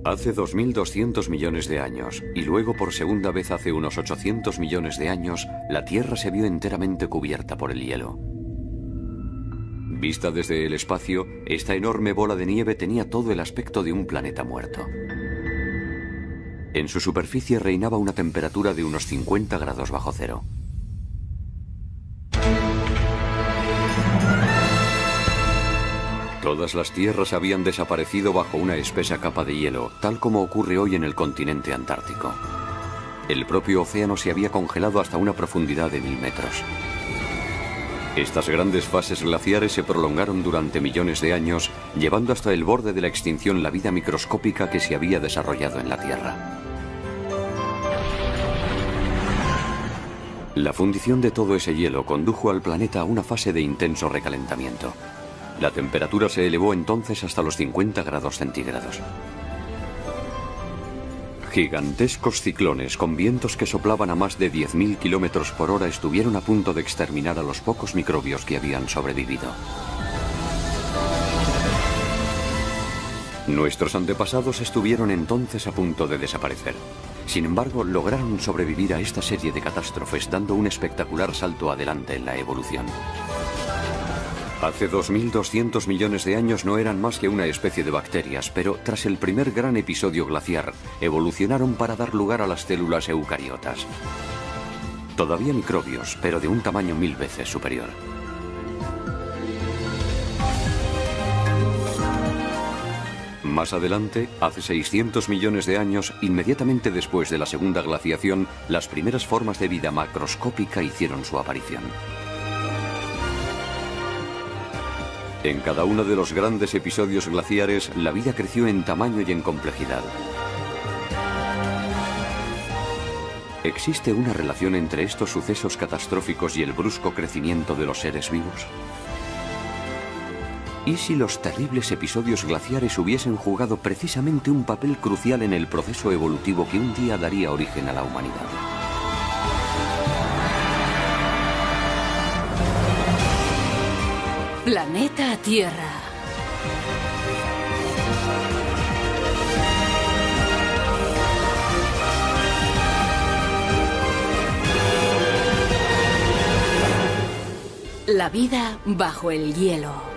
Hace 2.200 millones de años, y luego por segunda vez hace unos 800 millones de años, la Tierra se vio enteramente cubierta por el hielo. Vista desde el espacio, esta enorme bola de nieve tenía todo el aspecto de un planeta muerto. En su superficie reinaba una temperatura de unos 50 grados bajo cero. Todas las tierras habían desaparecido bajo una espesa capa de hielo, tal como ocurre hoy en el continente antártico. El propio océano se había congelado hasta una profundidad de 1000 metros. Estas grandes fases glaciares se prolongaron durante millones de años, llevando hasta el borde de la extinción la vida microscópica que se había desarrollado en la Tierra. La fundición de todo ese hielo condujo al planeta a una fase de intenso recalentamiento. La temperatura se elevó entonces hasta los 50 grados centígrados. Gigantescos ciclones con vientos que soplaban a más de 10.000 kilómetros por hora estuvieron a punto de exterminar a los pocos microbios que habían sobrevivido. Nuestros antepasados estuvieron entonces a punto de desaparecer. Sin embargo, lograron sobrevivir a esta serie de catástrofes, dando un espectacular salto adelante en la evolución. Hace 2.200 millones de años no eran más que una especie de bacterias, pero tras el primer gran episodio glaciar, evolucionaron para dar lugar a las células eucariotas. Todavía microbios, pero de un tamaño 1000 veces superior. Más adelante, hace 600 millones de años, inmediatamente después de la segunda glaciación, las primeras formas de vida macroscópica hicieron su aparición. En cada uno de los grandes episodios glaciares, la vida creció en tamaño y en complejidad. ¿Existe una relación entre estos sucesos catastróficos y el brusco crecimiento de los seres vivos? ¿Y si los terribles episodios glaciares hubiesen jugado precisamente un papel crucial en el proceso evolutivo que un día daría origen a la humanidad? Planeta Tierra. La vida bajo el hielo.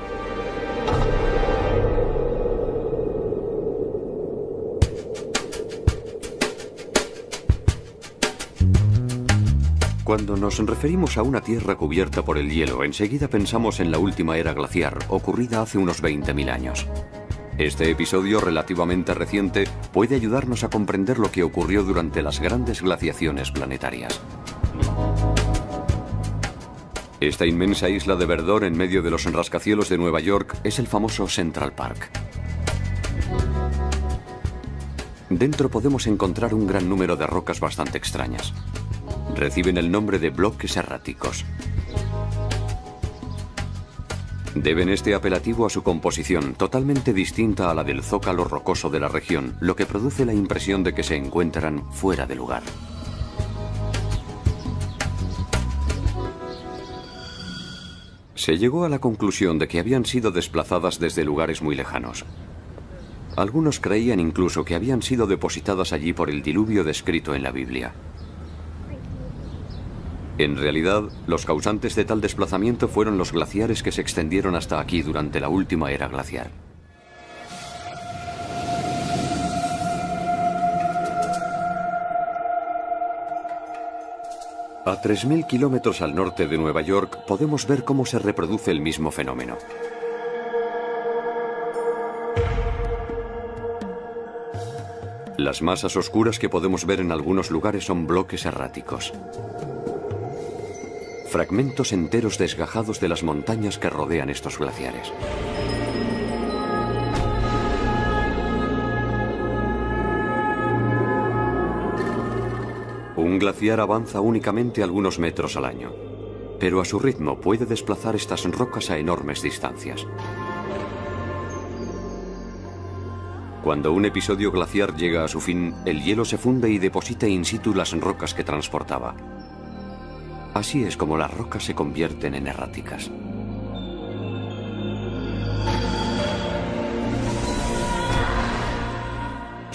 Cuando nos referimos a una Tierra cubierta por el hielo, enseguida pensamos en la última era glaciar, ocurrida hace unos 20.000 años. Este episodio relativamente reciente puede ayudarnos a comprender lo que ocurrió durante las grandes glaciaciones planetarias. Esta inmensa isla de verdor en medio de los rascacielos de Nueva York es el famoso Central Park. Dentro podemos encontrar un gran número de rocas bastante extrañas. Reciben el nombre de bloques erráticos. Deben este apelativo a su composición, totalmente distinta a la del zócalo rocoso de la región, lo que produce la impresión de que se encuentran fuera de lugar. Se llegó a la conclusión de que habían sido desplazadas desde lugares muy lejanos. Algunos creían incluso que habían sido depositadas allí por el diluvio descrito en la Biblia. En realidad, los causantes de tal desplazamiento fueron los glaciares que se extendieron hasta aquí durante la última era glaciar. A 3.000 kilómetros al norte de Nueva York podemos ver cómo se reproduce el mismo fenómeno. Las masas oscuras que podemos ver en algunos lugares son bloques erráticos. Fragmentos enteros desgajados de las montañas que rodean estos glaciares. Un glaciar avanza únicamente algunos metros al año, pero a su ritmo puede desplazar estas rocas a enormes distancias. Cuando un episodio glaciar llega a su fin, el hielo se funde y deposita in situ las rocas que transportaba. Así es como las rocas se convierten en erráticas.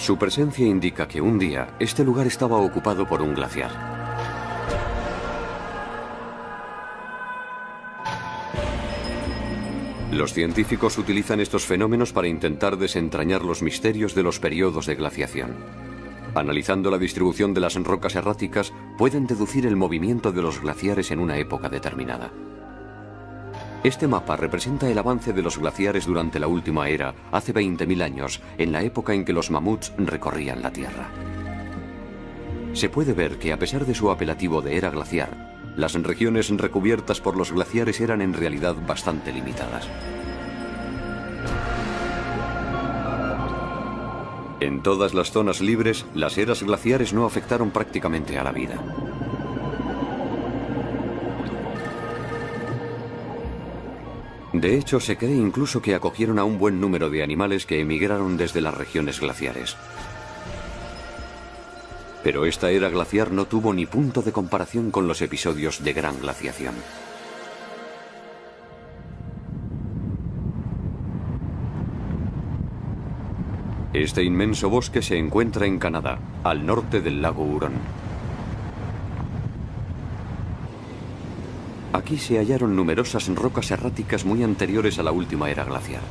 Su presencia indica que un día este lugar estaba ocupado por un glaciar. Los científicos utilizan estos fenómenos para intentar desentrañar los misterios de los periodos de glaciación. Analizando la distribución de las rocas erráticas, pueden deducir el movimiento de los glaciares en una época determinada. Este mapa representa el avance de los glaciares durante la última era, hace 20.000 años, en la época en que los mamuts recorrían la Tierra. Se puede ver que, a pesar de su apelativo de era glaciar, las regiones recubiertas por los glaciares eran en realidad bastante limitadas. En todas las zonas libres, las eras glaciares no afectaron prácticamente a la vida. De hecho, se cree incluso que acogieron a un buen número de animales que emigraron desde las regiones glaciares. Pero esta era glaciar no tuvo ni punto de comparación con los episodios de gran glaciación. Este inmenso bosque se encuentra en Canadá, al norte del lago Hurón. Aquí se hallaron numerosas rocas erráticas muy anteriores a la última era glaciar.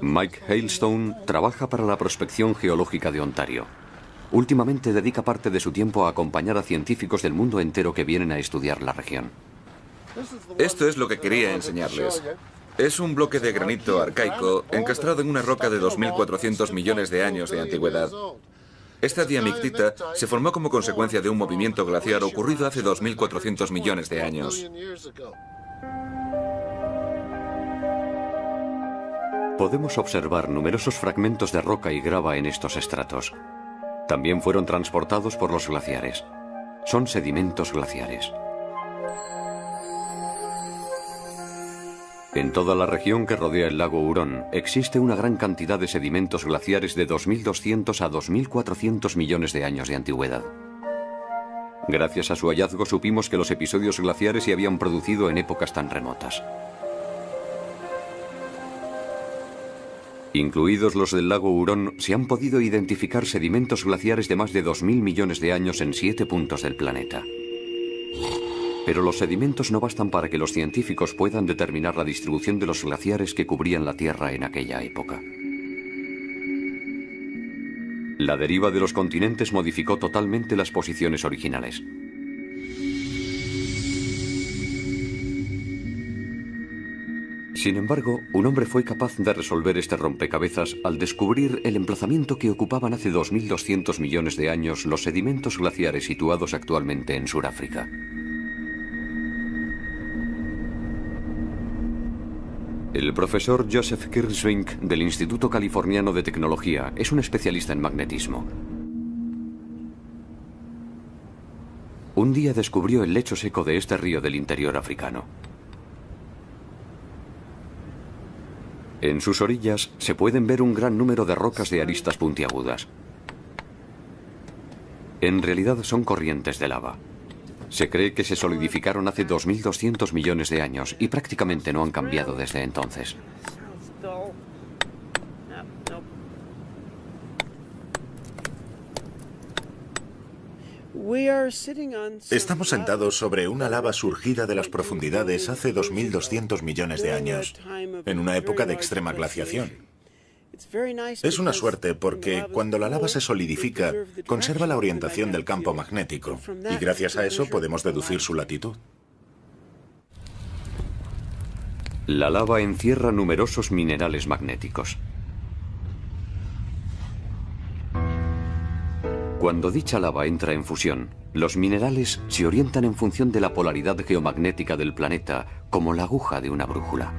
Mike Hailstone trabaja para la prospección geológica de Ontario. Últimamente dedica parte de su tiempo a acompañar a científicos del mundo entero que vienen a estudiar la región. Esto es lo que quería enseñarles. Es un bloque de granito arcaico encastrado en una roca de 2.400 millones de años de antigüedad. Esta diamictita se formó como consecuencia de un movimiento glaciar ocurrido hace 2.400 millones de años. Podemos observar numerosos fragmentos de roca y grava en estos estratos. También fueron transportados por los glaciares. Son sedimentos glaciares. En toda la región que rodea el lago Hurón existe una gran cantidad de sedimentos glaciares de 2.200 a 2.400 millones de años de antigüedad. Gracias a su hallazgo supimos que los episodios glaciares se habían producido en épocas tan remotas. Incluidos los del lago Hurón, se han podido identificar sedimentos glaciares de más de 2.000 millones de años en 7 puntos del planeta. Pero los sedimentos no bastan para que los científicos puedan determinar la distribución de los glaciares que cubrían la Tierra en aquella época. La deriva de los continentes modificó totalmente las posiciones originales. Sin embargo, un hombre fue capaz de resolver este rompecabezas al descubrir el emplazamiento que ocupaban hace 2.200 millones de años los sedimentos glaciares situados actualmente en Sudáfrica. El profesor Joseph Kirschvink del Instituto Californiano de Tecnología es un especialista en magnetismo. Un día descubrió el lecho seco de este río del interior africano. En sus orillas se pueden ver un gran número de rocas de aristas puntiagudas. En realidad son corrientes de lava. Se cree que se solidificaron hace 2.200 millones de años y prácticamente no han cambiado desde entonces. Estamos sentados sobre una lava surgida de las profundidades hace 2.200 millones de años, en una época de extrema glaciación. Es una suerte porque cuando la lava se solidifica, conserva la orientación del campo magnético y gracias a eso podemos deducir su latitud. La lava encierra numerosos minerales magnéticos. Cuando dicha lava entra en fusión, los minerales se orientan en función de la polaridad geomagnética del planeta, como la aguja de una brújula.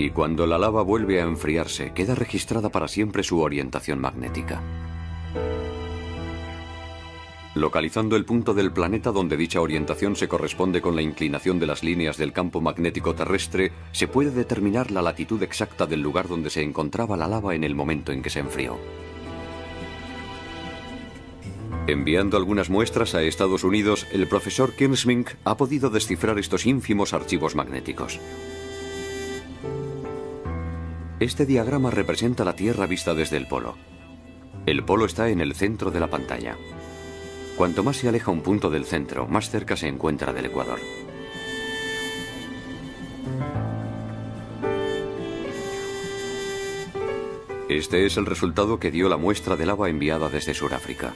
Y cuando la lava vuelve a enfriarse, queda registrada para siempre su orientación magnética. Localizando el punto del planeta donde dicha orientación se corresponde con la inclinación de las líneas del campo magnético terrestre, se puede determinar la latitud exacta del lugar donde se encontraba la lava en el momento en que se enfrió. Enviando algunas muestras a Estados Unidos, el profesor Kirschmink ha podido descifrar estos ínfimos archivos magnéticos. Este diagrama representa la Tierra vista desde el polo. El polo está en el centro de la pantalla. Cuanto más se aleja un punto del centro, más cerca se encuentra del ecuador. Este es el resultado que dio la muestra de lava enviada desde Sudáfrica.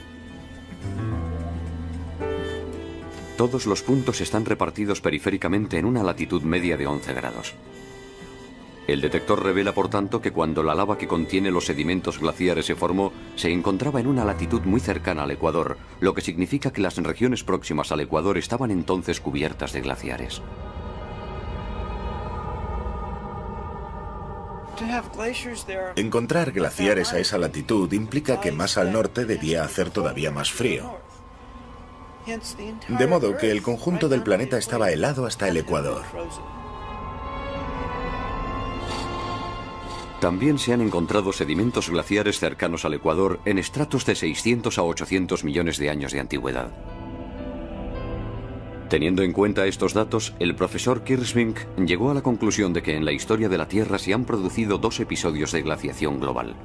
Todos los puntos están repartidos periféricamente en una latitud media de 11 grados. El detector revela, por tanto, que cuando la lava que contiene los sedimentos glaciares se formó, se encontraba en una latitud muy cercana al ecuador, lo que significa que las regiones próximas al ecuador estaban entonces cubiertas de glaciares. Encontrar glaciares a esa latitud implica que más al norte debía hacer todavía más frío. De modo que el conjunto del planeta estaba helado hasta el ecuador. También se han encontrado sedimentos glaciares cercanos al ecuador en estratos de 600 a 800 millones de años de antigüedad. Teniendo en cuenta estos datos, el profesor Kirschmink llegó a la conclusión de que en la historia de la Tierra se han producido dos episodios de glaciación global.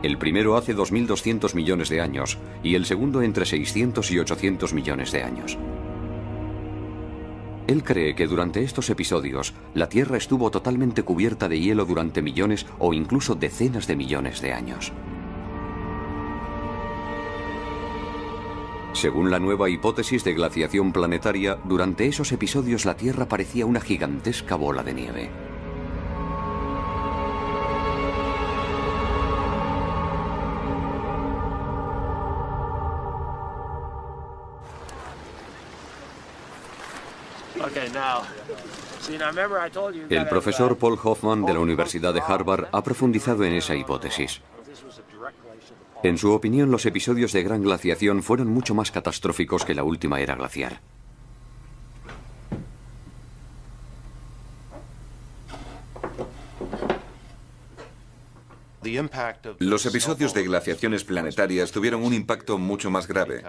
El primero hace 2.200 millones de años y el segundo entre 600 y 800 millones de años. Él cree que durante estos episodios la Tierra estuvo totalmente cubierta de hielo durante millones o incluso decenas de millones de años. Según la nueva hipótesis de glaciación planetaria, durante esos episodios la Tierra parecía una gigantesca bola de nieve. El profesor Paul Hoffman de la Universidad de Harvard ha profundizado en esa hipótesis. En su opinión, los episodios de gran glaciación fueron mucho más catastróficos que la última era glaciar. Los episodios de glaciaciones planetarias tuvieron un impacto mucho más grave.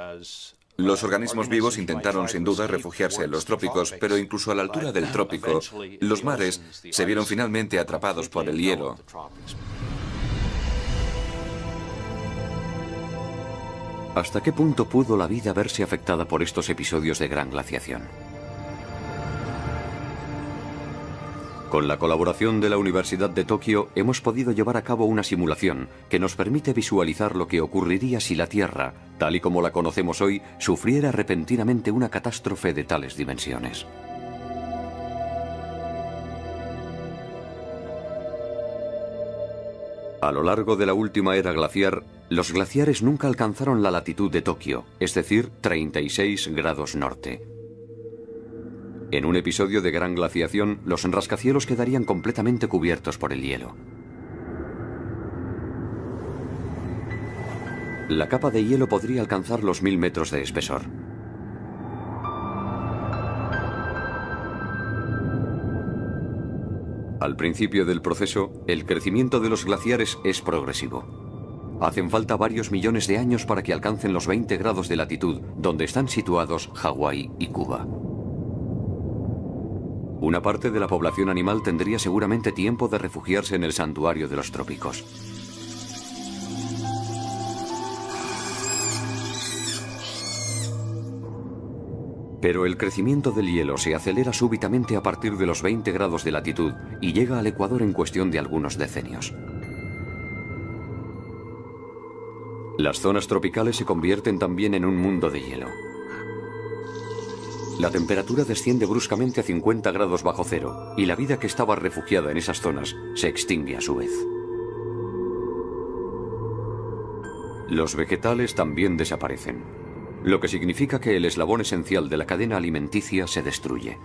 Los organismos vivos intentaron sin duda refugiarse en los trópicos, pero incluso a la altura del trópico, los mares se vieron finalmente atrapados por el hielo. ¿Hasta qué punto pudo la vida verse afectada por estos episodios de gran glaciación? Con la colaboración de la Universidad de Tokio hemos podido llevar a cabo una simulación que nos permite visualizar lo que ocurriría si la Tierra, tal y como la conocemos hoy, sufriera repentinamente una catástrofe de tales dimensiones. A lo largo de la última era glaciar, los glaciares nunca alcanzaron la latitud de Tokio, es decir, 36 grados norte. En un episodio de gran glaciación, los rascacielos quedarían completamente cubiertos por el hielo. La capa de hielo podría alcanzar los 1000 metros de espesor. Al principio del proceso, el crecimiento de los glaciares es progresivo. Hacen falta varios millones de años para que alcancen los 20 grados de latitud, donde están situados Hawái y Cuba. Una parte de la población animal tendría seguramente tiempo de refugiarse en el santuario de los trópicos. Pero el crecimiento del hielo se acelera súbitamente a partir de los 20 grados de latitud y llega al ecuador en cuestión de algunos decenios. Las zonas tropicales se convierten también en un mundo de hielo. La temperatura desciende bruscamente a 50 grados bajo cero y la vida que estaba refugiada en esas zonas se extingue a su vez. Los vegetales también desaparecen, lo que significa que el eslabón esencial de la cadena alimenticia se destruye.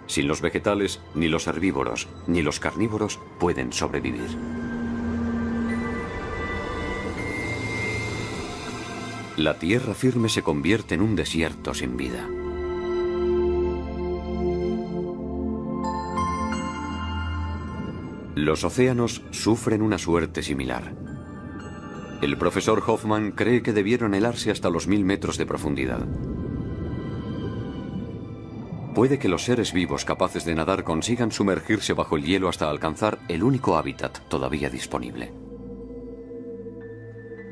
Sin los vegetales, ni los herbívoros ni los carnívoros pueden sobrevivir. La tierra firme se convierte en un desierto sin vida. Los océanos sufren una suerte similar. El profesor Hoffman cree que debieron helarse hasta los 1000 metros de profundidad. Puede que los seres vivos capaces de nadar consigan sumergirse bajo el hielo hasta alcanzar el único hábitat todavía disponible.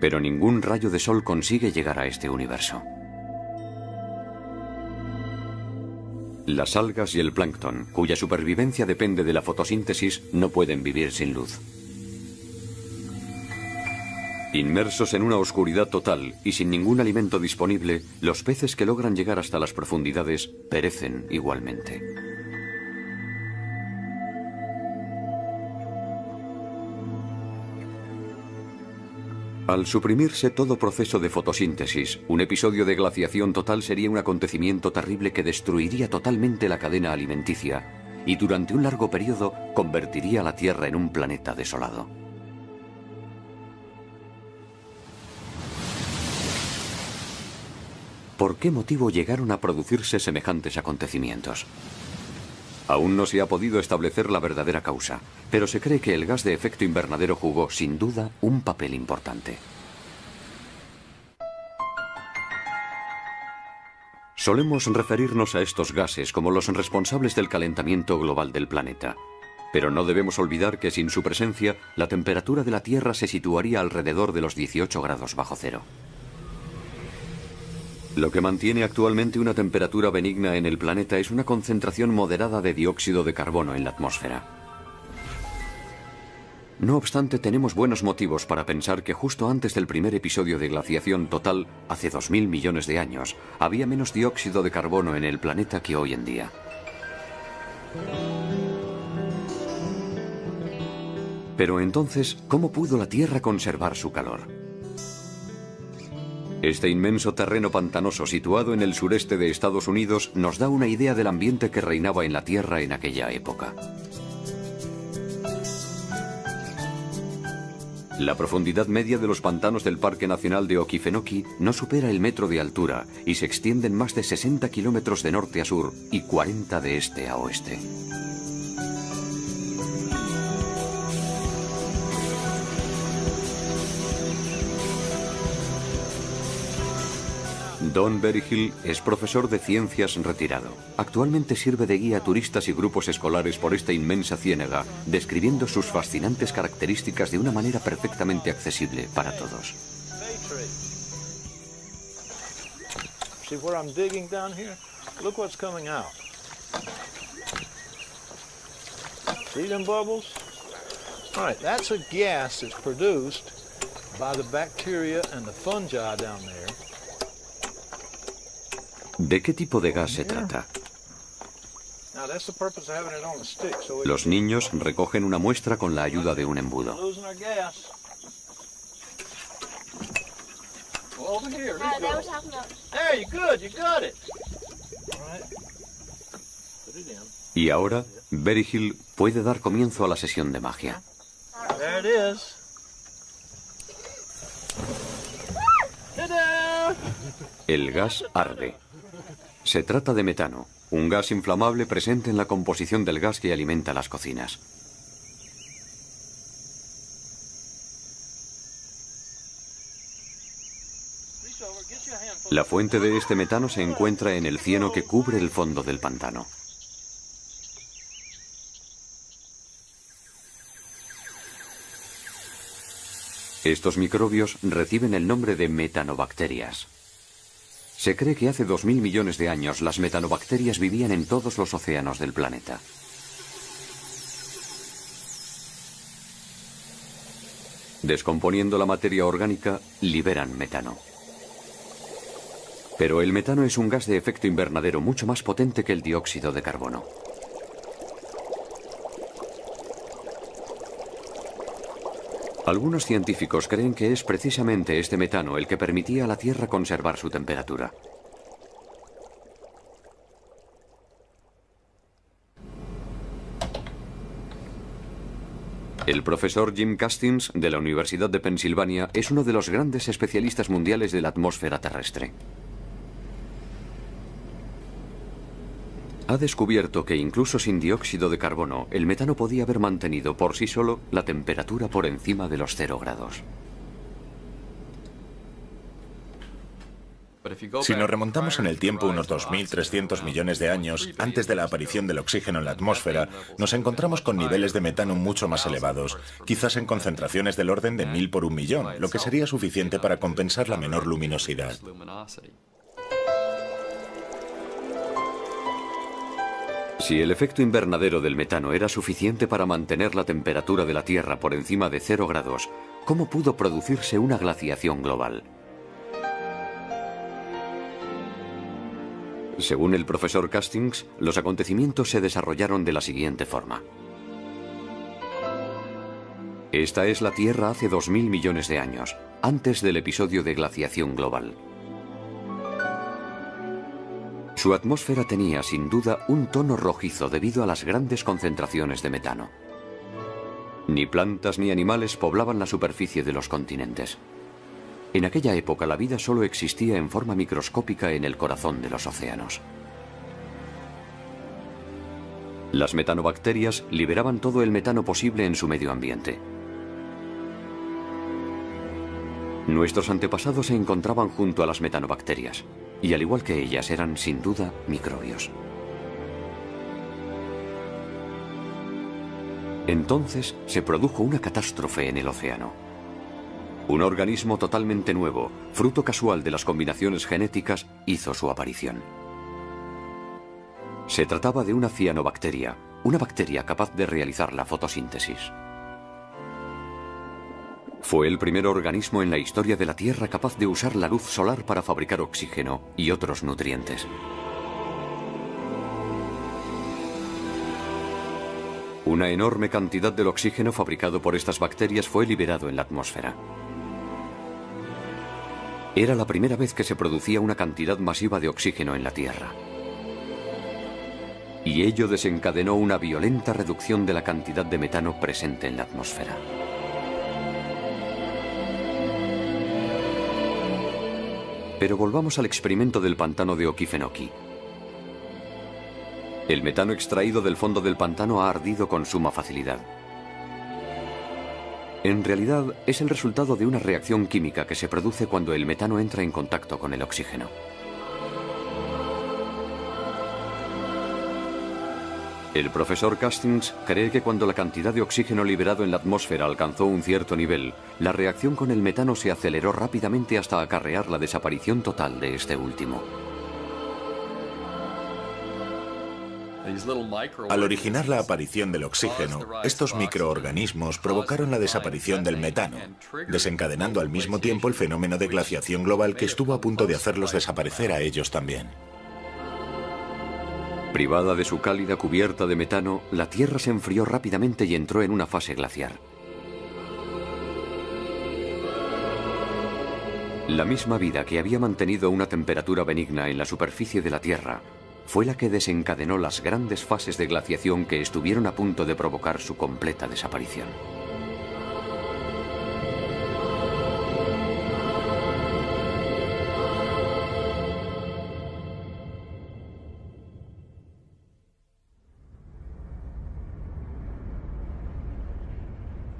Pero ningún rayo de sol consigue llegar a este universo. Las algas y el plancton, cuya supervivencia depende de la fotosíntesis, no pueden vivir sin luz. Inmersos en una oscuridad total y sin ningún alimento disponible, los peces que logran llegar hasta las profundidades perecen igualmente. Al suprimirse todo proceso de fotosíntesis, un episodio de glaciación total sería un acontecimiento terrible que destruiría totalmente la cadena alimenticia y durante un largo periodo convertiría a la Tierra en un planeta desolado. ¿Por qué motivo llegaron a producirse semejantes acontecimientos? Aún no se ha podido establecer la verdadera causa, pero se cree que el gas de efecto invernadero jugó, sin duda, un papel importante. Solemos referirnos a estos gases como los responsables del calentamiento global del planeta, pero no debemos olvidar que sin su presencia, la temperatura de la Tierra se situaría alrededor de los 18 grados bajo cero. Lo que mantiene actualmente una temperatura benigna en el planeta es una concentración moderada de dióxido de carbono en la atmósfera. No obstante, tenemos buenos motivos para pensar que justo antes del primer episodio de glaciación total, hace 2000 millones de años, había menos dióxido de carbono en el planeta que hoy en día. Pero entonces, ¿cómo pudo la Tierra conservar su calor? Este inmenso terreno pantanoso situado en el sureste de Estados Unidos nos da una idea del ambiente que reinaba en la Tierra en aquella época. La profundidad media de los pantanos del Parque Nacional de Okefenokee no supera el metro de altura y se extienden más de 60 kilómetros de norte a sur y 40 de este a oeste. Don Berryhill es profesor de ciencias retirado. Actualmente sirve de guía a turistas y grupos escolares por esta inmensa ciénaga, describiendo sus fascinantes características de una manera perfectamente accesible para todos. See where I'm digging down here? Look what's coming out. See them bubbles? All right, that's a gas that's produced by the bacteria and the fungi down there. ¿De qué tipo de gas se trata? Los niños recogen una muestra con la ayuda de un embudo. Y ahora, Berryhill puede dar comienzo a la sesión de magia. El gas arde. Se trata de metano, un gas inflamable presente en la composición del gas que alimenta las cocinas. La fuente de este metano se encuentra en el cieno que cubre el fondo del pantano. Estos microbios reciben el nombre de metanobacterias. Se cree que hace 2000 millones de años las metanobacterias vivían en todos los océanos del planeta. Descomponiendo la materia orgánica, liberan metano. Pero el metano es un gas de efecto invernadero mucho más potente que el dióxido de carbono. Algunos científicos creen que es precisamente este metano el que permitía a la Tierra conservar su temperatura. El profesor Jim Castings, de la Universidad de Pensilvania, es uno de los grandes especialistas mundiales de la atmósfera terrestre. Ha descubierto que incluso sin dióxido de carbono, el metano podía haber mantenido por sí solo la temperatura por encima de los 0 grados. Si nos remontamos en el tiempo unos 2.300 millones de años, antes de la aparición del oxígeno en la atmósfera, nos encontramos con niveles de metano mucho más elevados, quizás en concentraciones del orden de 1000 por 1.000.000, lo que sería suficiente para compensar la menor luminosidad. Si el efecto invernadero del metano era suficiente para mantener la temperatura de la Tierra por encima de 0 grados, ¿cómo pudo producirse una glaciación global? Según el profesor Castings, los acontecimientos se desarrollaron de la siguiente forma. Esta es la Tierra hace 2000 millones de años, antes del episodio de glaciación global. Su atmósfera tenía, sin duda, un tono rojizo debido a las grandes concentraciones de metano. Ni plantas ni animales poblaban la superficie de los continentes. En aquella época la vida solo existía en forma microscópica en el corazón de los océanos. Las metanobacterias liberaban todo el metano posible en su medio ambiente. Nuestros antepasados se encontraban junto a las metanobacterias, y al igual que ellas eran, sin duda, microbios. Entonces se produjo una catástrofe en el océano. Un organismo totalmente nuevo, fruto casual de las combinaciones genéticas, hizo su aparición. Se trataba de una cianobacteria, una bacteria capaz de realizar la fotosíntesis. Fue el primer organismo en la historia de la Tierra capaz de usar la luz solar para fabricar oxígeno y otros nutrientes. Una enorme cantidad del oxígeno fabricado por estas bacterias fue liberado en la atmósfera. Era la primera vez que se producía una cantidad masiva de oxígeno en la Tierra. Y ello desencadenó una violenta reducción de la cantidad de metano presente en la atmósfera. Pero volvamos al experimento del pantano de Okefenokee. El metano extraído del fondo del pantano ha ardido con suma facilidad. En realidad, es el resultado de una reacción química que se produce cuando el metano entra en contacto con el oxígeno. El profesor Castings cree que cuando la cantidad de oxígeno liberado en la atmósfera alcanzó un cierto nivel, la reacción con el metano se aceleró rápidamente hasta acarrear la desaparición total de este último. Al originar la aparición del oxígeno, estos microorganismos provocaron la desaparición del metano, desencadenando al mismo tiempo el fenómeno de glaciación global que estuvo a punto de hacerlos desaparecer a ellos también. Privada de su cálida cubierta de metano, la Tierra se enfrió rápidamente y entró en una fase glaciar. La misma vida que había mantenido una temperatura benigna en la superficie de la Tierra fue la que desencadenó las grandes fases de glaciación que estuvieron a punto de provocar su completa desaparición.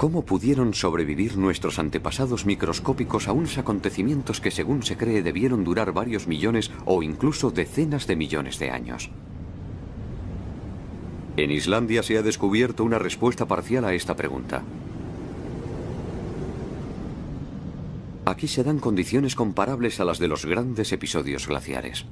¿Cómo pudieron sobrevivir nuestros antepasados microscópicos a unos acontecimientos que, según se cree, debieron durar varios millones o incluso decenas de millones de años? En Islandia se ha descubierto una respuesta parcial a esta pregunta. Aquí se dan condiciones comparables a las de los grandes episodios glaciares.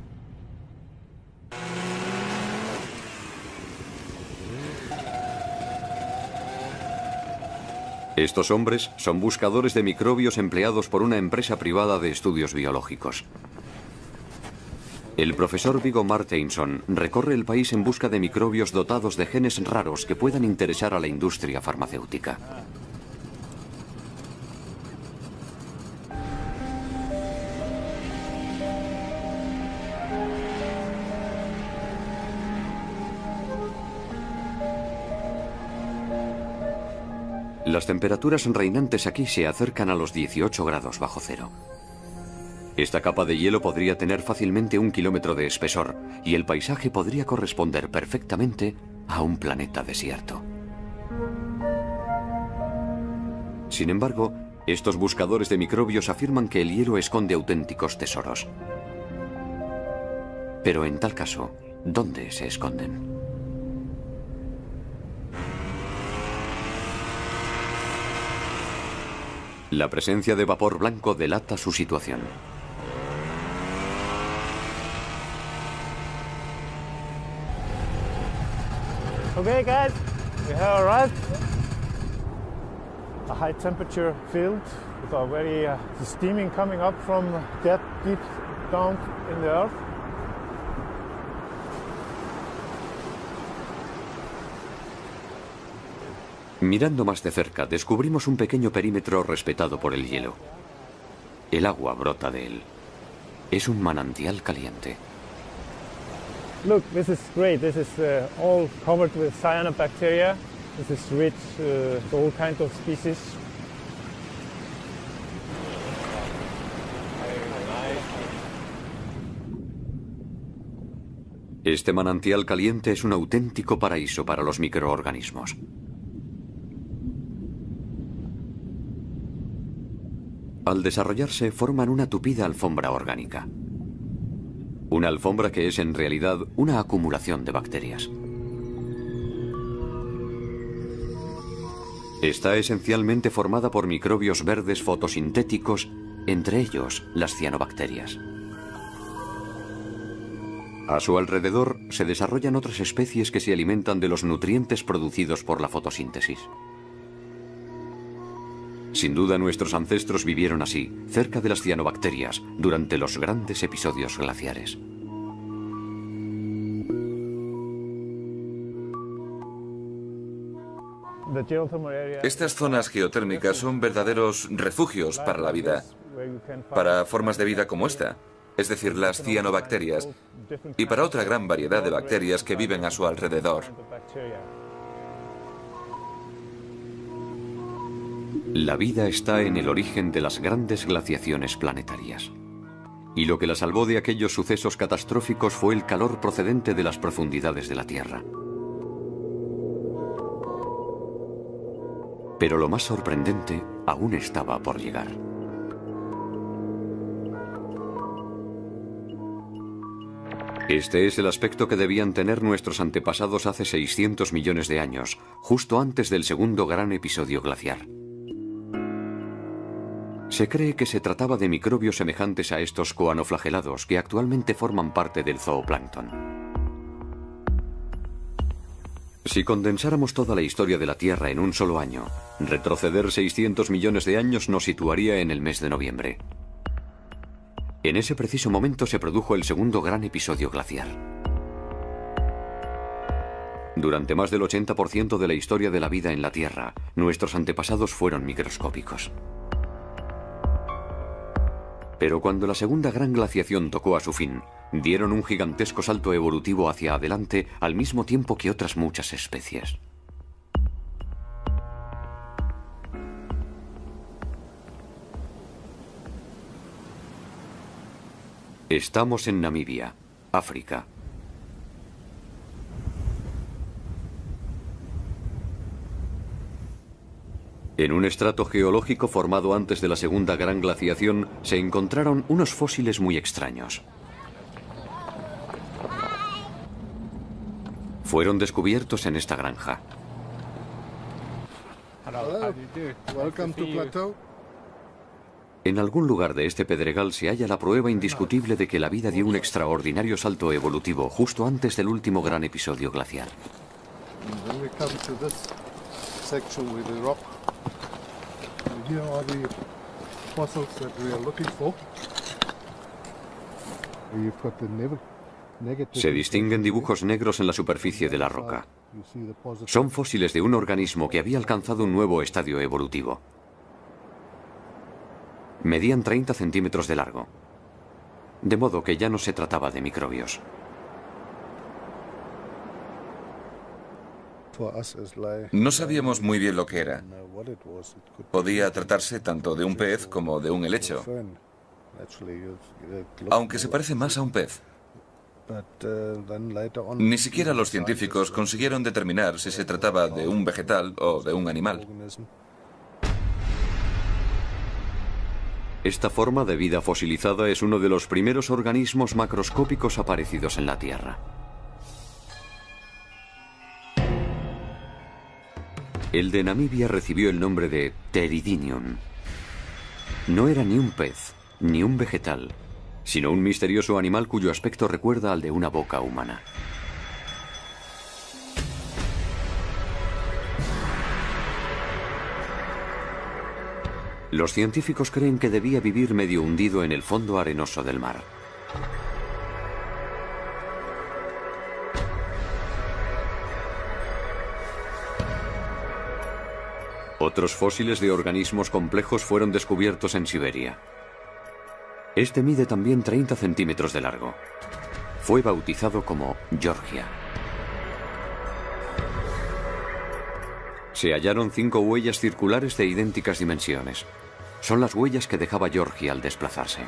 Estos hombres son buscadores de microbios empleados por una empresa privada de estudios biológicos. El profesor Viggo Marteinsson recorre el país en busca de microbios dotados de genes raros que puedan interesar a la industria farmacéutica. Las temperaturas reinantes aquí se acercan a los 18 grados bajo cero. Esta capa de hielo podría tener fácilmente 1 kilómetro de espesor y el paisaje podría corresponder perfectamente a un planeta desierto. Sin embargo, estos buscadores de microbios afirman que el hielo esconde auténticos tesoros. Pero en tal caso, ¿dónde se esconden? La presencia de vapor blanco delata su situación. Okay guys, we have arrived. A high temperature field with a very steaming coming up from that deep down in the earth. Mirando más de cerca, descubrimos un pequeño perímetro respetado por el hielo. El agua brota de él. Es un manantial caliente. Look, this is great. This is all covered with cyanobacteria. This is rich to all kinds of species. Este manantial caliente es un auténtico paraíso para los microorganismos. Al desarrollarse, forman una tupida alfombra orgánica. Una alfombra que es en realidad una acumulación de bacterias. Está esencialmente formada por microbios verdes fotosintéticos, entre ellos las cianobacterias. A su alrededor se desarrollan otras especies que se alimentan de los nutrientes producidos por la fotosíntesis. Sin duda nuestros ancestros vivieron así, cerca de las cianobacterias, durante los grandes episodios glaciares. Estas zonas geotérmicas son verdaderos refugios para la vida, para formas de vida como esta, es decir, las cianobacterias, y para otra gran variedad de bacterias que viven a su alrededor. La vida está en el origen de las grandes glaciaciones planetarias. Y lo que la salvó de aquellos sucesos catastróficos fue el calor procedente de las profundidades de la Tierra. Pero lo más sorprendente aún estaba por llegar. Este es el aspecto que debían tener nuestros antepasados hace 600 millones de años, justo antes del segundo gran episodio glaciar. Se cree que se trataba de microbios semejantes a estos coanoflagelados que actualmente forman parte del zooplancton. Si condensáramos toda la historia de la Tierra en un solo año, retroceder 600 millones de años nos situaría en el mes de noviembre. En ese preciso momento se produjo el segundo gran episodio glaciar. Durante más del 80% de la historia de la vida en la Tierra, nuestros antepasados fueron microscópicos. Pero cuando la segunda gran glaciación tocó a su fin, dieron un gigantesco salto evolutivo hacia adelante al mismo tiempo que otras muchas especies. Estamos en Namibia, África. En un estrato geológico formado antes de la segunda gran glaciación se encontraron unos fósiles muy extraños. Fueron descubiertos en esta granja. En algún lugar de este pedregal se halla la prueba indiscutible de que la vida dio un extraordinario salto evolutivo justo antes del último gran episodio glaciar. Se distinguen dibujos negros en la superficie de la roca. Son fósiles de un organismo que había alcanzado un nuevo estadio evolutivo. Medían 30 centímetros de largo, de modo que ya no se trataba de microbios. No sabíamos muy bien lo que era. Podía tratarse tanto de un pez como de un helecho, aunque se parece más a un pez. Ni siquiera los científicos consiguieron determinar si se trataba de un vegetal o de un animal. Esta forma de vida fosilizada es uno de los primeros organismos macroscópicos aparecidos en la Tierra. El de Namibia recibió el nombre de Pteridinium. No era ni un pez, ni un vegetal, sino un misterioso animal cuyo aspecto recuerda al de una boca humana. Los científicos creen que debía vivir medio hundido en el fondo arenoso del mar. Otros fósiles de organismos complejos fueron descubiertos en Siberia. Este mide también 30 centímetros de largo. Fue bautizado como Georgia. Se hallaron 5 huellas circulares de idénticas dimensiones. Son las huellas que dejaba Georgia al desplazarse.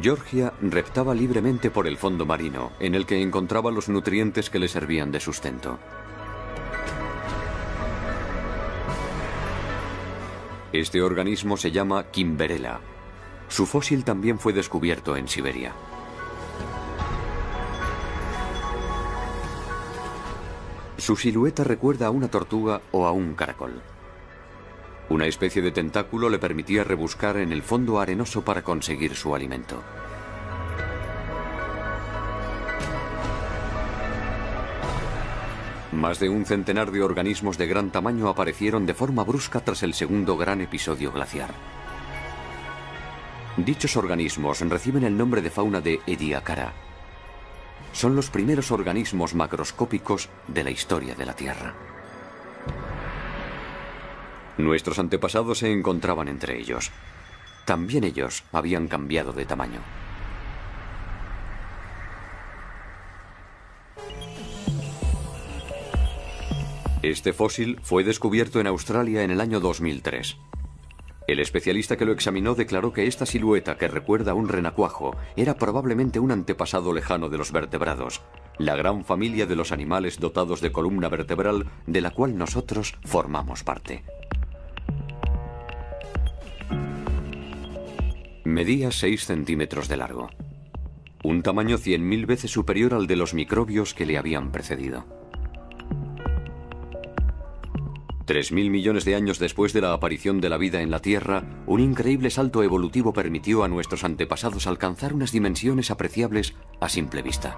Georgia reptaba libremente por el fondo marino, en el que encontraba los nutrientes que le servían de sustento. Este organismo se llama Kimberella. Su fósil también fue descubierto en Siberia. Su silueta recuerda a una tortuga o a un caracol. Una especie de tentáculo le permitía rebuscar en el fondo arenoso para conseguir su alimento. Más de un centenar de organismos de gran tamaño aparecieron de forma brusca tras el segundo gran episodio glaciar. Dichos organismos reciben el nombre de fauna de Ediacara. Son los primeros organismos macroscópicos de la historia de la Tierra. Nuestros antepasados se encontraban entre ellos. También ellos habían cambiado de tamaño. Este fósil fue descubierto en Australia en el año 2003. El especialista que lo examinó declaró que esta silueta, que recuerda a un renacuajo, era probablemente un antepasado lejano de los vertebrados, la gran familia de los animales dotados de columna vertebral de la cual nosotros formamos parte. Medía 6 centímetros de largo, un tamaño 100.000 veces superior al de los microbios que le habían precedido. 3.000 millones de años después de la aparición de la vida en la Tierra, un increíble salto evolutivo permitió a nuestros antepasados alcanzar unas dimensiones apreciables a simple vista.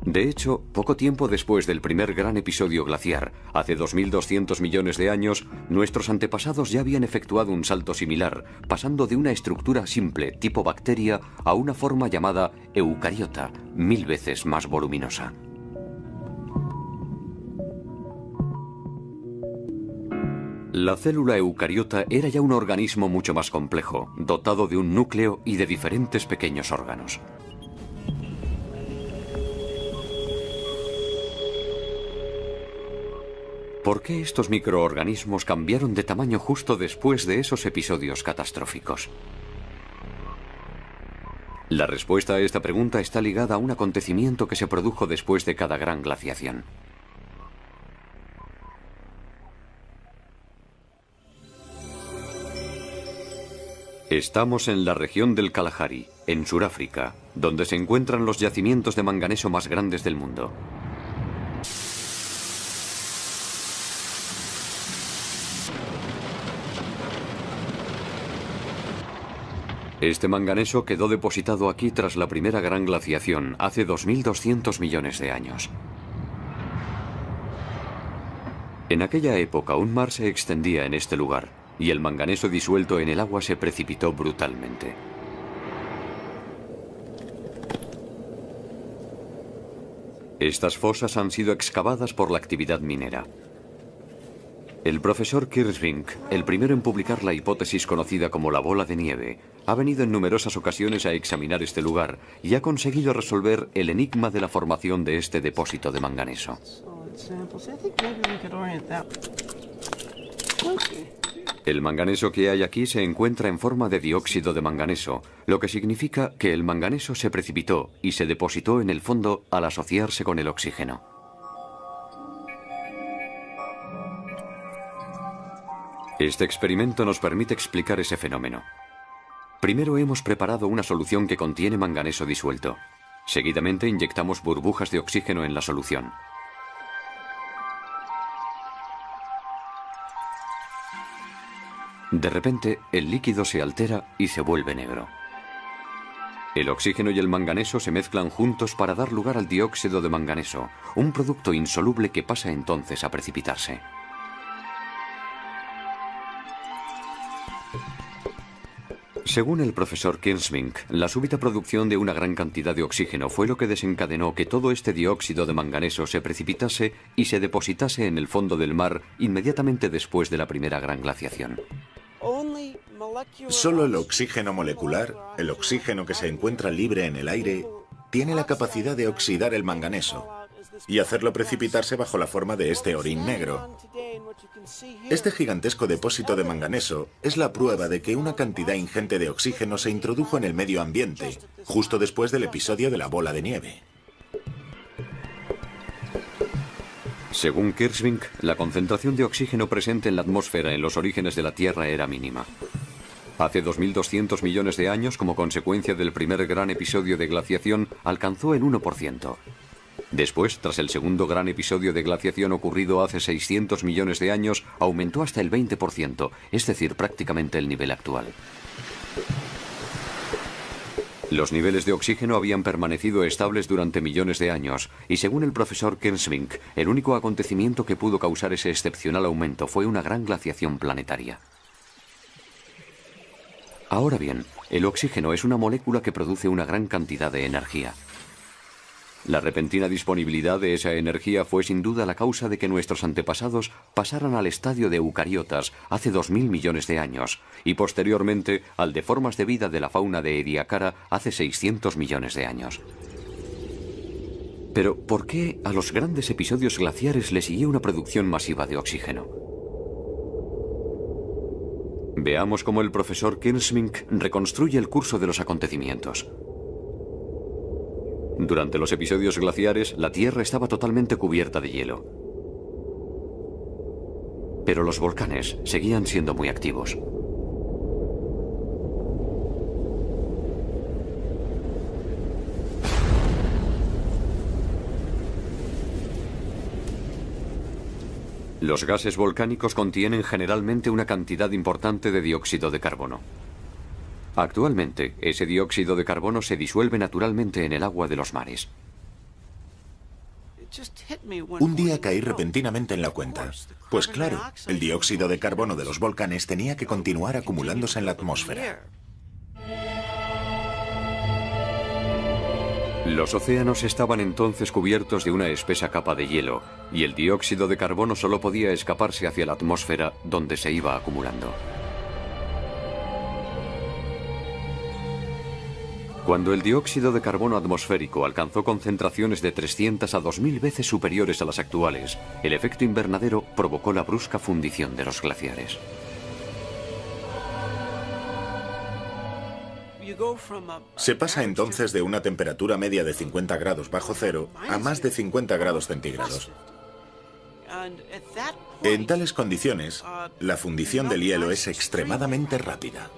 De hecho, poco tiempo después del primer gran episodio glaciar, hace 2.200 millones de años, nuestros antepasados ya habían efectuado un salto similar, pasando de una estructura simple, tipo bacteria, a una forma llamada eucariota, 1000 veces más voluminosa. La célula eucariota era ya un organismo mucho más complejo, dotado de un núcleo y de diferentes pequeños órganos. ¿Por qué estos microorganismos cambiaron de tamaño justo después de esos episodios catastróficos? La respuesta a esta pregunta está ligada a un acontecimiento que se produjo después de cada gran glaciación. Estamos en la región del Kalahari, en Suráfrica, donde se encuentran los yacimientos de manganeso más grandes del mundo. Este manganeso quedó depositado aquí tras la primera gran glaciación, hace 2.200 millones de años. En aquella época un mar se extendía en este lugar, y el manganeso disuelto en el agua se precipitó brutalmente. Estas fosas han sido excavadas por la actividad minera. El profesor Kirschvink, el primero en publicar la hipótesis conocida como la bola de nieve, ha venido en numerosas ocasiones a examinar este lugar y ha conseguido resolver el enigma de la formación de este depósito de manganeso. El manganeso que hay aquí se encuentra en forma de dióxido de manganeso, lo que significa que el manganeso se precipitó y se depositó en el fondo al asociarse con el oxígeno. Este experimento nos permite explicar ese fenómeno. Primero hemos preparado una solución que contiene manganeso disuelto. Seguidamente inyectamos burbujas de oxígeno en la solución. De repente, el líquido se altera y se vuelve negro. El oxígeno y el manganeso se mezclan juntos para dar lugar al dióxido de manganeso, un producto insoluble que pasa entonces a precipitarse. Según el profesor Kirschvink, la súbita producción de una gran cantidad de oxígeno fue lo que desencadenó que todo este dióxido de manganeso se precipitase y se depositase en el fondo del mar inmediatamente después de la primera gran glaciación. Solo el oxígeno molecular, el oxígeno que se encuentra libre en el aire, tiene la capacidad de oxidar el manganeso y hacerlo precipitarse bajo la forma de este orín negro. Este gigantesco depósito de manganeso es la prueba de que una cantidad ingente de oxígeno se introdujo en el medio ambiente, justo después del episodio de la bola de nieve. Según Kirschvink, la concentración de oxígeno presente en la atmósfera en los orígenes de la Tierra era mínima. Hace 2.200 millones de años, como consecuencia del primer gran episodio de glaciación, alcanzó el 1%. Después, tras el segundo gran episodio de glaciación ocurrido hace 600 millones de años, aumentó hasta el 20%, es decir, prácticamente el nivel actual. Los niveles de oxígeno habían permanecido estables durante millones de años, y según el profesor Kirschvink, el único acontecimiento que pudo causar ese excepcional aumento fue una gran glaciación planetaria. Ahora bien, el oxígeno es una molécula que produce una gran cantidad de energía. La repentina disponibilidad de esa energía fue sin duda la causa de que nuestros antepasados pasaran al estadio de eucariotas hace 2.000 millones de años y posteriormente al de formas de vida de la fauna de Ediacara hace 600 millones de años. Pero, ¿por qué a los grandes episodios glaciares le siguió una producción masiva de oxígeno? Veamos cómo el profesor Kirschvink reconstruye el curso de los acontecimientos. Durante los episodios glaciares, la Tierra estaba totalmente cubierta de hielo. Pero los volcanes seguían siendo muy activos. Los gases volcánicos contienen generalmente una cantidad importante de dióxido de carbono. Actualmente, ese dióxido de carbono se disuelve naturalmente en el agua de los mares. Un día caí repentinamente en la cuenta. Pues claro, el dióxido de carbono de los volcanes tenía que continuar acumulándose en la atmósfera. Los océanos estaban entonces cubiertos de una espesa capa de hielo, y el dióxido de carbono solo podía escaparse hacia la atmósfera, donde se iba acumulando. Cuando el dióxido de carbono atmosférico alcanzó concentraciones de 300 a 2000 veces superiores a las actuales, el efecto invernadero provocó la brusca fundición de los glaciares. Se pasa entonces de una temperatura media de 50 grados bajo cero a más de 50 grados centígrados. En tales condiciones, la fundición del hielo es extremadamente rápida.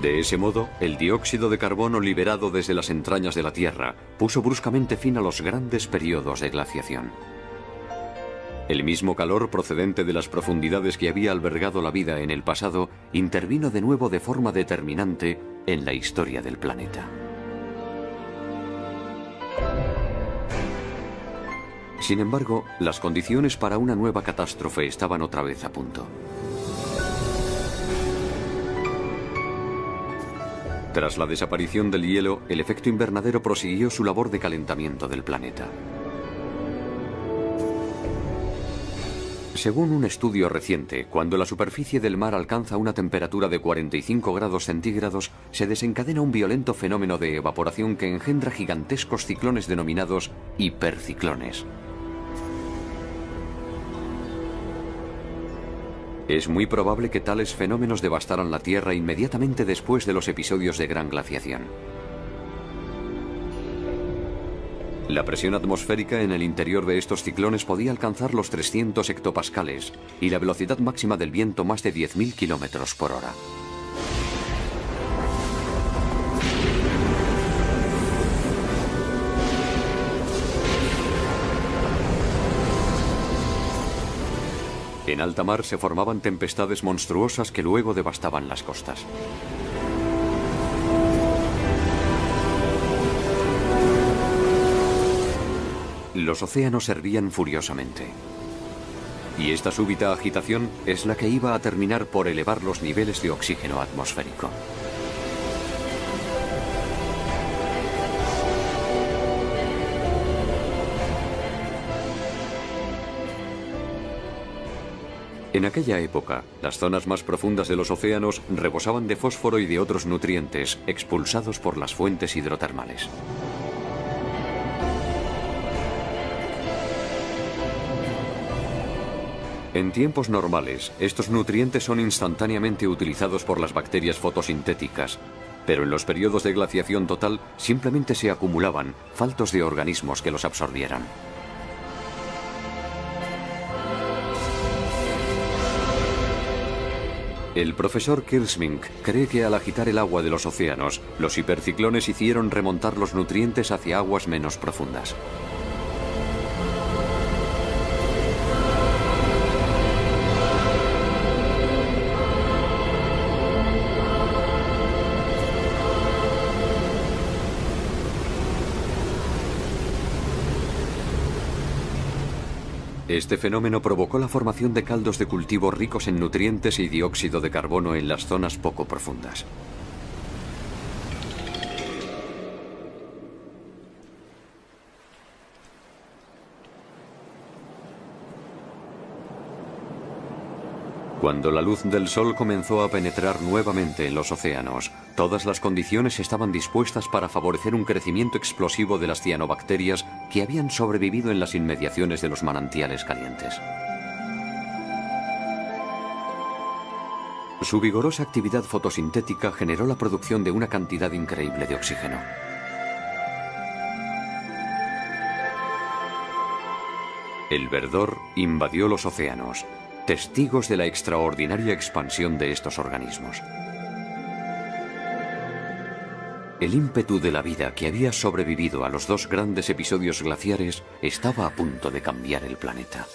De ese modo, el dióxido de carbono liberado desde las entrañas de la Tierra puso bruscamente fin a los grandes periodos de glaciación. El mismo calor procedente de las profundidades que había albergado la vida en el pasado intervino de nuevo de forma determinante en la historia del planeta. Sin embargo, las condiciones para una nueva catástrofe estaban otra vez a punto. Tras la desaparición del hielo, el efecto invernadero prosiguió su labor de calentamiento del planeta. Según un estudio reciente, cuando la superficie del mar alcanza una temperatura de 45 grados centígrados, se desencadena un violento fenómeno de evaporación que engendra gigantescos ciclones denominados hiperciclones. Es muy probable que tales fenómenos devastaran la Tierra inmediatamente después de los episodios de gran glaciación. La presión atmosférica en el interior de estos ciclones podía alcanzar los 300 hectopascales y la velocidad máxima del viento más de 10.000 kilómetros por hora. En alta mar se formaban tempestades monstruosas que luego devastaban las costas. Los océanos hervían furiosamente. Y esta súbita agitación es la que iba a terminar por elevar los niveles de oxígeno atmosférico. En aquella época, las zonas más profundas de los océanos rebosaban de fósforo y de otros nutrientes expulsados por las fuentes hidrotermales. En tiempos normales, estos nutrientes son instantáneamente utilizados por las bacterias fotosintéticas, pero en los periodos de glaciación total simplemente se acumulaban, faltos de organismos que los absorbieran. El profesor Kirschmink cree que al agitar el agua de los océanos, los hiperciclones hicieron remontar los nutrientes hacia aguas menos profundas. Este fenómeno provocó la formación de caldos de cultivo ricos en nutrientes y dióxido de carbono en las zonas poco profundas. Cuando la luz del sol comenzó a penetrar nuevamente en los océanos, todas las condiciones estaban dispuestas para favorecer un crecimiento explosivo de las cianobacterias que habían sobrevivido en las inmediaciones de los manantiales calientes. Su vigorosa actividad fotosintética generó la producción de una cantidad increíble de oxígeno. El verdor invadió los océanos, testigos de la extraordinaria expansión de estos organismos. El ímpetu de la vida que había sobrevivido a los dos grandes episodios glaciares estaba a punto de cambiar el planeta.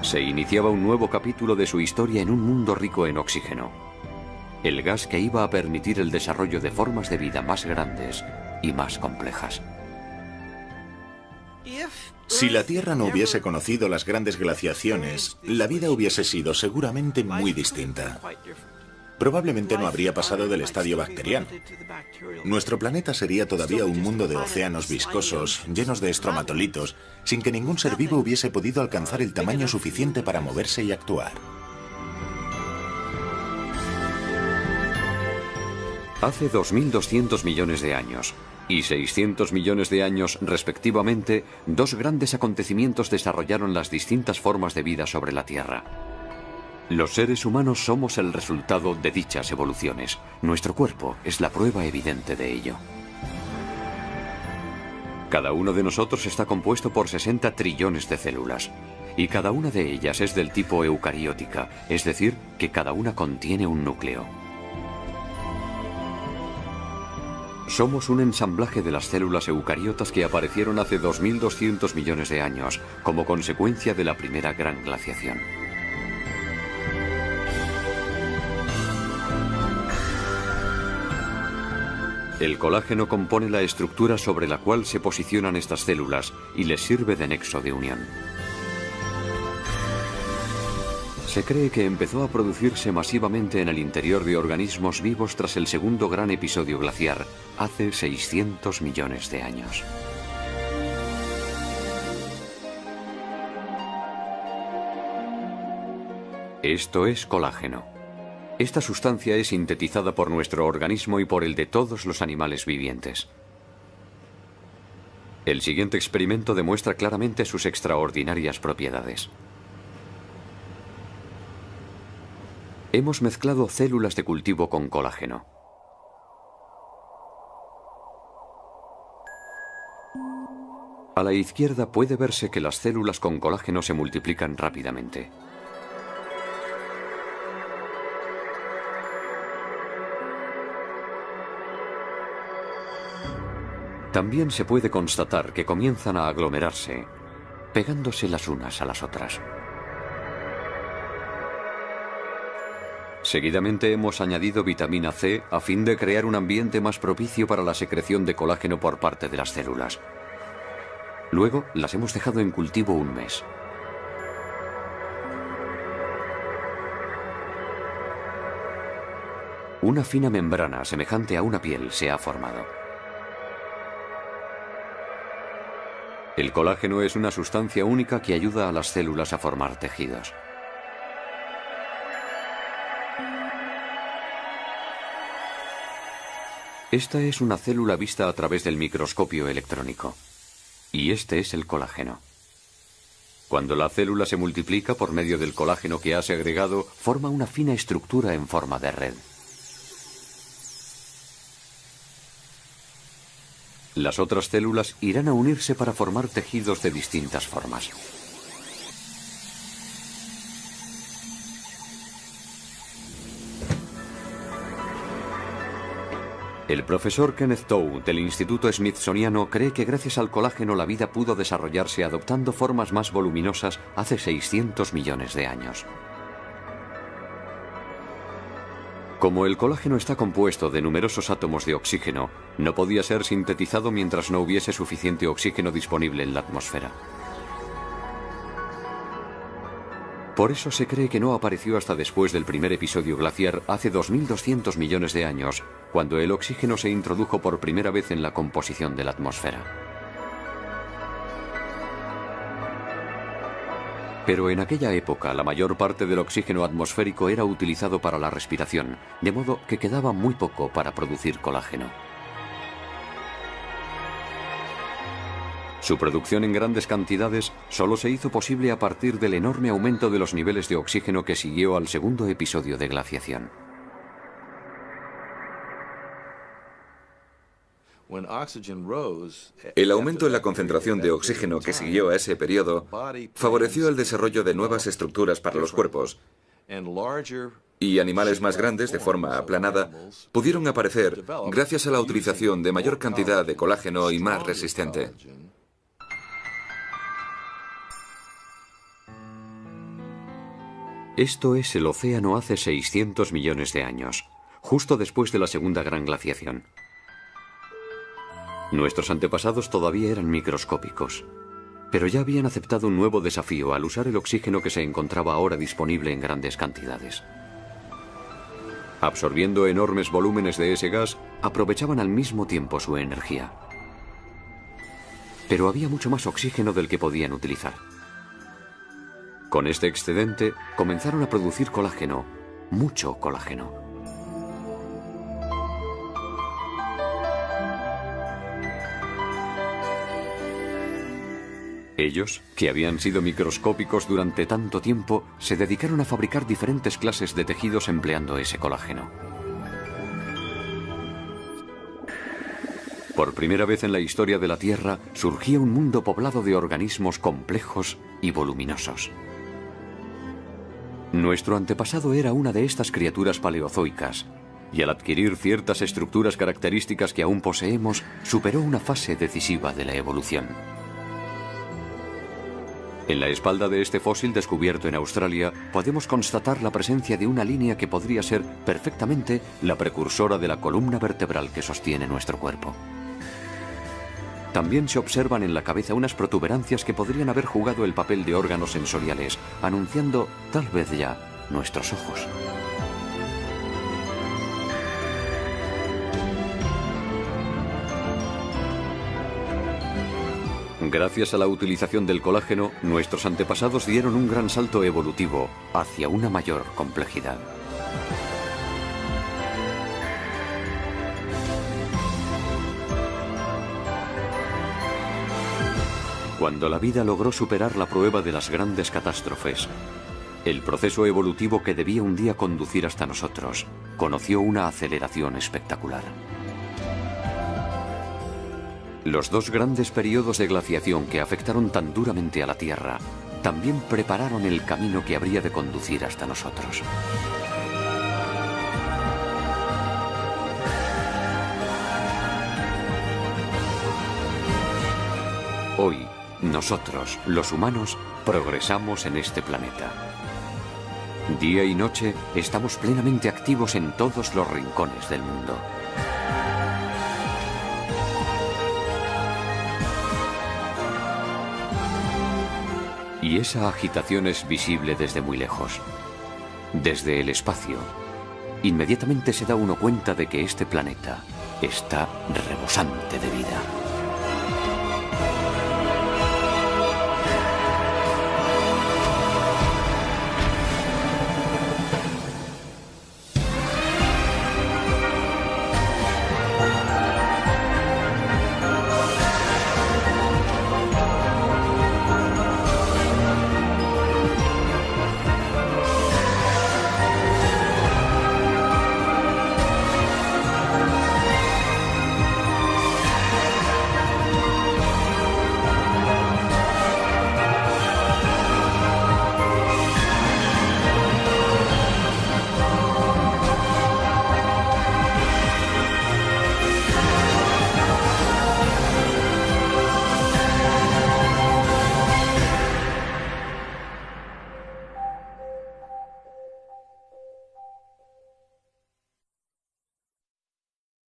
Se iniciaba un nuevo capítulo de su historia en un mundo rico en oxígeno, el gas que iba a permitir el desarrollo de formas de vida más grandes y más complejas. Si la Tierra no hubiese conocido las grandes glaciaciones, la vida hubiese sido seguramente muy distinta. Probablemente no habría pasado del estadio bacteriano. Nuestro planeta sería todavía un mundo de océanos viscosos, llenos de estromatolitos, sin que ningún ser vivo hubiese podido alcanzar el tamaño suficiente para moverse y actuar. Hace 2.200 millones de años y 600 millones de años respectivamente, dos grandes acontecimientos desarrollaron las distintas formas de vida sobre la Tierra. Los seres humanos somos el resultado de dichas evoluciones. Nuestro cuerpo es la prueba evidente de ello. Cada uno de nosotros está compuesto por 60 trillones de células, y cada una de ellas es del tipo eucariótica, es decir, que cada una contiene un núcleo. Somos un ensamblaje de las células eucariotas que aparecieron hace 2.200 millones de años, como consecuencia de la primera gran glaciación. El colágeno compone la estructura sobre la cual se posicionan estas células y les sirve de nexo de unión. Se cree que empezó a producirse masivamente en el interior de organismos vivos tras el segundo gran episodio glaciar, hace 600 millones de años. Esto es colágeno. Esta sustancia es sintetizada por nuestro organismo y por el de todos los animales vivientes. El siguiente experimento demuestra claramente sus extraordinarias propiedades. Hemos mezclado células de cultivo con colágeno. A la izquierda puede verse que las células con colágeno se multiplican rápidamente. También se puede constatar que comienzan a aglomerarse, pegándose las unas a las otras. Seguidamente hemos añadido vitamina C a fin de crear un ambiente más propicio para la secreción de colágeno por parte de las células. Luego las hemos dejado en cultivo un mes. Una fina membrana semejante a una piel se ha formado. El colágeno es una sustancia única que ayuda a las células a formar tejidos. Esta es una célula vista a través del microscopio electrónico. Y este es el colágeno. Cuando la célula se multiplica por medio del colágeno que ha segregado, forma una fina estructura en forma de red. Las otras células irán a unirse para formar tejidos de distintas formas. El profesor Kenneth Tow del Instituto Smithsoniano cree que gracias al colágeno la vida pudo desarrollarse adoptando formas más voluminosas hace 600 millones de años. Como el colágeno está compuesto de numerosos átomos de oxígeno, no podía ser sintetizado mientras no hubiese suficiente oxígeno disponible en la atmósfera. Por eso se cree que no apareció hasta después del primer episodio glaciar hace 2200 millones de años, cuando el oxígeno se introdujo por primera vez en la composición de la atmósfera. Pero en aquella época la mayor parte del oxígeno atmosférico era utilizado para la respiración, de modo que quedaba muy poco para producir colágeno. Su producción en grandes cantidades solo se hizo posible a partir del enorme aumento de los niveles de oxígeno que siguió al segundo episodio de glaciación. El aumento en la concentración de oxígeno que siguió a ese periodo favoreció el desarrollo de nuevas estructuras para los cuerpos, y animales más grandes, de forma aplanada, pudieron aparecer gracias a la utilización de mayor cantidad de colágeno y más resistente. Esto es el océano hace 600 millones de años, justo después de la segunda gran glaciación. Nuestros antepasados todavía eran microscópicos, pero ya habían aceptado un nuevo desafío al usar el oxígeno que se encontraba ahora disponible en grandes cantidades. Absorbiendo enormes volúmenes de ese gas, aprovechaban al mismo tiempo su energía. Pero había mucho más oxígeno del que podían utilizar. Con este excedente, comenzaron a producir colágeno, mucho colágeno. Ellos, que habían sido microscópicos durante tanto tiempo, se dedicaron a fabricar diferentes clases de tejidos empleando ese colágeno. Por primera vez en la historia de la Tierra, surgía un mundo poblado de organismos complejos y voluminosos. Nuestro antepasado era una de estas criaturas paleozoicas, y al adquirir ciertas estructuras características que aún poseemos, superó una fase decisiva de la evolución. En la espalda de este fósil descubierto en Australia podemos constatar la presencia de una línea que podría ser perfectamente la precursora de la columna vertebral que sostiene nuestro cuerpo. También se observan en la cabeza unas protuberancias que podrían haber jugado el papel de órganos sensoriales, anunciando tal vez ya nuestros ojos. Gracias a la utilización del colágeno, nuestros antepasados dieron un gran salto evolutivo hacia una mayor complejidad. Cuando la vida logró superar la prueba de las grandes catástrofes, el proceso evolutivo que debía un día conducir hasta nosotros conoció una aceleración espectacular. Los dos grandes periodos de glaciación que afectaron tan duramente a la Tierra también prepararon el camino que habría de conducir hasta nosotros. Hoy, nosotros, los humanos, progresamos en este planeta. Día y noche estamos plenamente activos en todos los rincones del mundo. Y esa agitación es visible desde muy lejos, desde el espacio. Inmediatamente se da uno cuenta de que este planeta está rebosante de vida.